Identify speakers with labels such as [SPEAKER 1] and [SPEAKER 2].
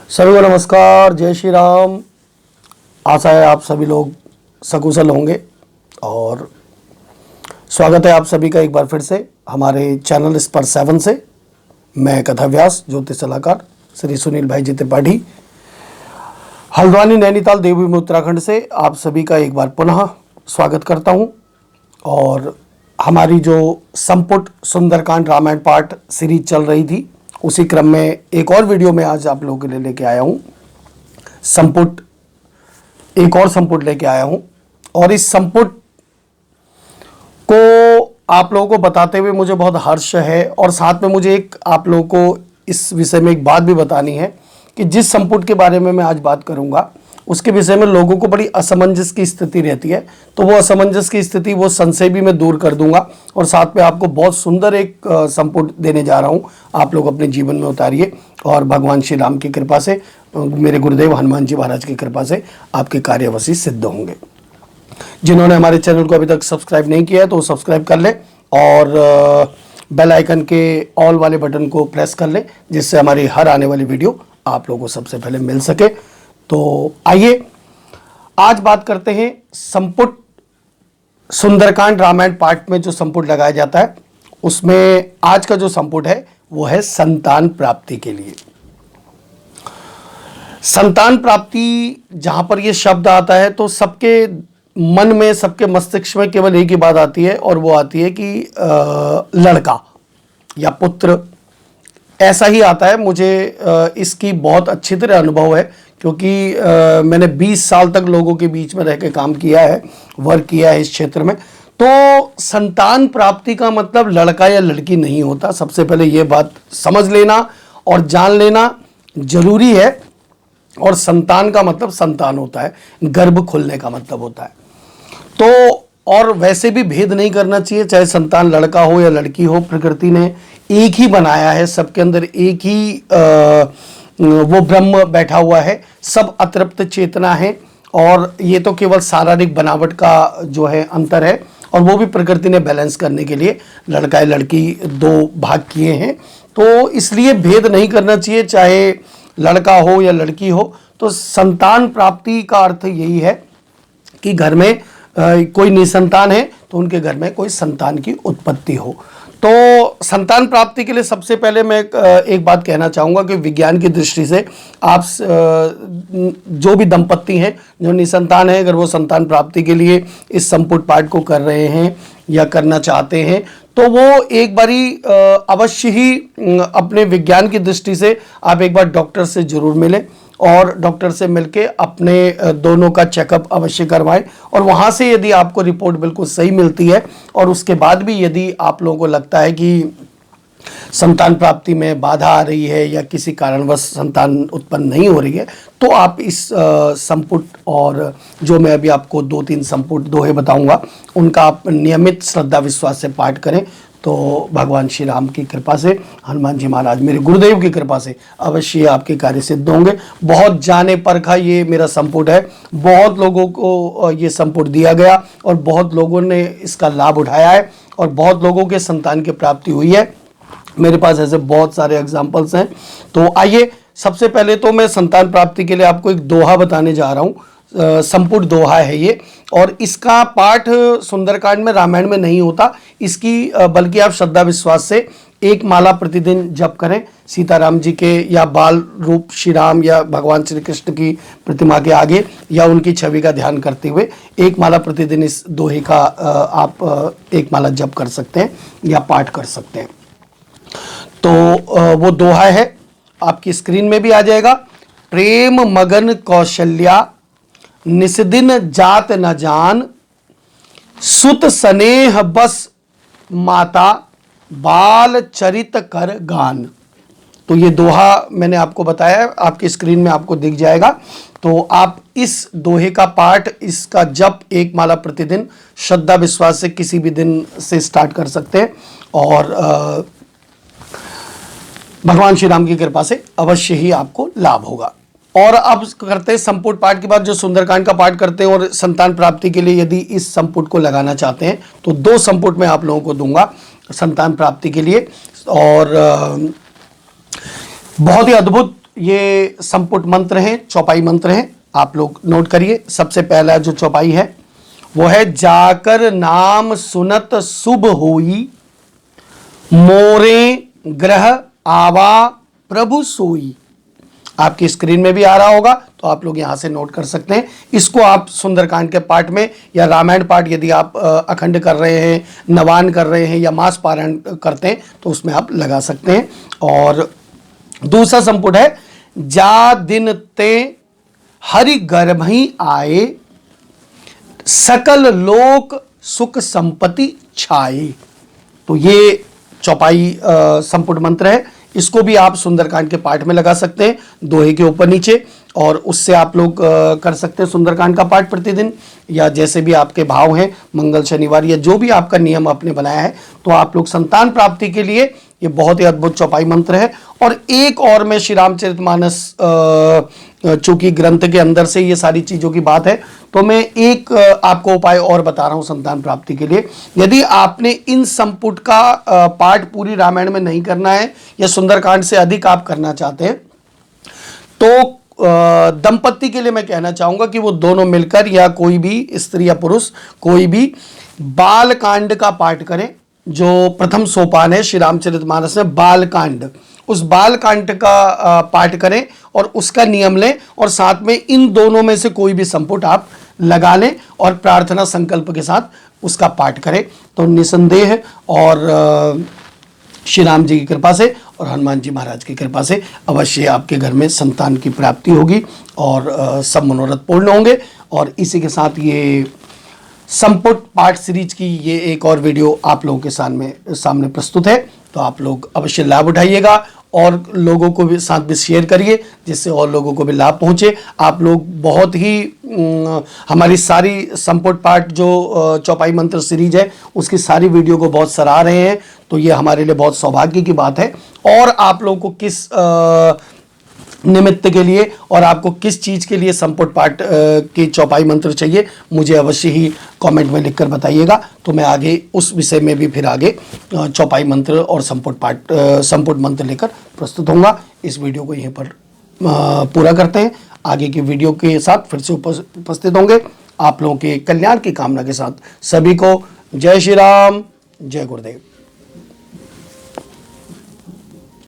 [SPEAKER 1] सभी को नमस्कार, जय श्री राम। आशा है आप सभी लोग सकुशल होंगे और स्वागत है आप सभी का एक बार फिर से हमारे चैनल स्पर 7 से। मैं कथा व्यास ज्योतिष सलाहकार श्री सुनील भाई जी त्रिपाठी, हल्द्वानी नैनीताल देवभूमि उत्तराखंड से आप सभी का एक बार पुनः स्वागत करता हूं। और हमारी जो संपुट सुंदरकांड रामायण पाठ सीरीज चल रही थी, उसी क्रम में एक और वीडियो में आज आप लोगों के लिए लेके आया हूं। एक और संपुट लेके आया हूं और इस संपुट को आप लोगों को बताते हुए मुझे बहुत हर्ष है। और साथ में मुझे एक आप लोगों को इस विषय में एक बात भी बतानी है कि जिस संपुट के बारे में मैं आज बात करूंगा उसके विषय में लोगों को बड़ी असमंजस की स्थिति रहती है। तो वो असमंजस की स्थिति, वो संशय भी मैं दूर कर दूंगा और साथ में आपको बहुत सुंदर एक संपुट देने जा रहा हूं। आप लोग अपने जीवन में उतारिए और भगवान श्री राम की कृपा से, मेरे गुरुदेव हनुमान जी महाराज की कृपा से आपके कार्य अवश्य सिद्ध होंगे। जिन्होंने हमारे चैनल को अभी तक सब्सक्राइब नहीं किया है तो सब्सक्राइब कर लें और बेल आइकन के ऑल वाले बटन को प्रेस कर लें, जिससे हमारी हर आने वाली वीडियो आप लोगों को सबसे पहले मिल सके। तो आइए आज बात करते हैं संपुट सुंदरकांड रामायण पाठ में जो संपुट लगाया जाता है, उसमें आज का जो संपुट है वो है संतान प्राप्ति के लिए। संतान प्राप्ति जहां पर ये शब्द आता है तो सबके मन में, सबके मस्तिष्क में केवल एक ही बात आती है और वो आती है कि लड़का या पुत्र, ऐसा ही आता है। मुझे इसकी बहुत अच्छी तरह अनुभव है क्योंकि मैंने 20 साल तक लोगों के बीच में रह के काम किया है, वर्क किया है इस क्षेत्र में। तो संतान प्राप्ति का मतलब लड़का या लड़की नहीं होता। सबसे पहले ये बात समझ लेना और जान लेना जरूरी है। और संतान का मतलब संतान होता है, गर्भ खुलने का मतलब होता है। तो और वैसे भी भेद नहीं करना चाहिए, चाहे संतान लड़का हो या लड़की हो। प्रकृति ने एक ही बनाया है, सबके अंदर एक ही वो ब्रह्म बैठा हुआ है, सब अतृप्त चेतना है। और ये तो केवल शारीरिक बनावट का जो है अंतर है, और वो भी प्रकृति ने बैलेंस करने के लिए लड़का या लड़की दो भाग किए हैं। तो इसलिए भेद नहीं करना चाहिए, चाहे लड़का हो या लड़की हो। तो संतान प्राप्ति का अर्थ यही है कि घर में कोई निसंतान है तो उनके घर में कोई संतान की उत्पत्ति हो। तो संतान प्राप्ति के लिए सबसे पहले मैं एक बात कहना चाहूँगा कि विज्ञान की दृष्टि से आप जो भी दंपत्ति हैं जो निसंतान है, अगर वो संतान प्राप्ति के लिए इस संपुट पाठ को कर रहे हैं या करना चाहते हैं तो वो एक बारी अवश्य ही अपने विज्ञान की दृष्टि से आप एक बार डॉक्टर से जरूर मिलें और डॉक्टर से मिलके अपने दोनों का चेकअप अवश्य करवाएं। और वहाँ से यदि आपको रिपोर्ट बिल्कुल सही मिलती है और उसके बाद भी यदि आप लोगों को लगता है कि संतान प्राप्ति में बाधा आ रही है या किसी कारणवश संतान उत्पन्न नहीं हो रही है, तो आप इस संपुट और जो मैं अभी आपको 2-3 संपुट दोहे बताऊंगा उनका आप नियमित श्रद्धा विश्वास से पाठ करें तो भगवान श्री राम की कृपा से, हनुमान जी महाराज मेरे गुरुदेव की कृपा से अवश्य आपके कार्य सिद्ध होंगे। बहुत जाने परखा ये मेरा संपुट है, बहुत लोगों को ये संपुट दिया गया और बहुत लोगों ने इसका लाभ उठाया है और बहुत लोगों के संतान की प्राप्ति हुई है। मेरे पास ऐसे बहुत सारे एग्जाम्पल्स हैं। तो आइए सबसे पहले तो मैं संतान प्राप्ति के लिए आपको एक दोहा बताने जा रहा हूँ। संपुट दोहा है ये, और इसका पाठ सुंदरकांड में रामायण में नहीं होता, इसकी बल्कि आप श्रद्धा विश्वास से एक माला प्रतिदिन जप करें सीताराम जी के या बाल रूप श्री राम या भगवान श्री कृष्ण की प्रतिमा के आगे या उनकी छवि का ध्यान करते हुए एक माला प्रतिदिन इस दोहे का आप एक माला जप कर सकते हैं या पाठ कर सकते हैं। तो वो दोहा है, आपकी स्क्रीन में भी आ जाएगा। प्रेम मगन कौशल्या निस्दिन जात न जान, सुत स्नेह बस माता बाल चरित कर गान। तो ये दोहा मैंने आपको बताया, आपकी स्क्रीन में आपको दिख जाएगा। तो आप इस दोहे का पाठ, इसका जप एक माला प्रतिदिन श्रद्धा विश्वास से किसी भी दिन से स्टार्ट कर सकते हैं और भगवान श्री राम की कृपा से अवश्य ही आपको लाभ होगा। और अब करते हैं संपुट पाठ के बाद जो सुंदरकांड का पाठ करते हैं और संतान प्राप्ति के लिए यदि इस संपुट को लगाना चाहते हैं तो 2 संपुट मैं आप लोगों को दूंगा संतान प्राप्ति के लिए। और बहुत ही अद्भुत ये संपुट मंत्र हैं, चौपाई मंत्र हैं, आप लोग नोट करिए। सबसे पहला जो चौपाई है वो है, जाकर नाम सुनत शुभ होई, मोरे ग्रह आवा प्रभु सोई। आपकी स्क्रीन में भी आ रहा होगा, तो आप लोग यहां से नोट कर सकते हैं। इसको आप सुंदरकांड के पाठ में या रामायण पाठ यदि आप अखंड कर रहे हैं, नवान कर रहे हैं या मास पारायण करते हैं तो उसमें आप लगा सकते हैं। और दूसरा संपुट है, जा दिन ते हरि गर्भ ही आए, सकल लोक सुख संपत्ति छाए। तो ये चौपाई संपुट मंत्र है। इसको भी आप सुंदरकांड के पाठ में लगा सकते हैं, दोहे के ऊपर नीचे, और उससे आप लोग कर सकते हैं सुंदरकांड का पाठ प्रतिदिन, या जैसे भी आपके भाव हैं, मंगल शनिवार या जो भी आपका नियम आपने बनाया है, तो आप लोग संतान प्राप्ति के लिए ये बहुत ही अद्भुत चौपाई मंत्र है। और एक और मैं श्री रामचरितमानस चूंकि ग्रंथ के अंदर से ये सारी चीज़ों की बात है, तो मैं एक आपको उपाय और बता रहा हूँ संतान प्राप्ति के लिए। यदि आपने इन संपुट का पाठ पूरी रामायण में नहीं करना है या सुंदरकांड से अधिक आप करना चाहते हैं, तो दंपत्ति के लिए मैं कहना चाहूँगा कि वो दोनों मिलकर या कोई भी स्त्री या पुरुष कोई भी बालकांड का पाठ करें। जो प्रथम सोपान है श्री रामचरितमानस में बालकांड, उस बालकांड का पाठ करें और उसका नियम लें, और साथ में इन दोनों में से कोई भी संपुट आप लगा लें और प्रार्थना संकल्प के साथ उसका पाठ करें। तो निसंदेह और श्री राम जी की कृपा से और हनुमान जी महाराज की कृपा से अवश्य आपके घर में संतान की प्राप्ति होगी और सब मनोरथ पूर्ण होंगे। और इसी के साथ ये संपुट पाठ सीरीज की ये एक और वीडियो आप लोगों के सामने प्रस्तुत है, तो आप लोग अवश्य लाभ उठाइएगा और लोगों को भी साथ में शेयर करिए, जिससे और लोगों को भी लाभ पहुंचे। आप लोग बहुत ही हमारी सारी संपुट पाठ जो चौपाई मंत्र सीरीज है उसकी सारी वीडियो को बहुत सराह रहे हैं, तो ये हमारे लिए बहुत सौभाग्य की बात है। और आप लोगों को किस निमित्त के लिए और आपको किस चीज़ के लिए संपुट पाठ की चौपाई मंत्र चाहिए, मुझे अवश्य ही कमेंट में लिखकर बताइएगा, तो मैं आगे उस विषय में भी फिर आगे चौपाई मंत्र और संपुट मंत्र लेकर प्रस्तुत होऊंगा। इस वीडियो को यहीं पर पूरा करते हैं। आगे की वीडियो के साथ फिर से उपस्थित होंगे आप लोगों के कल्याण की कामना के साथ। सभी को जय श्री राम, जय गुरुदेव।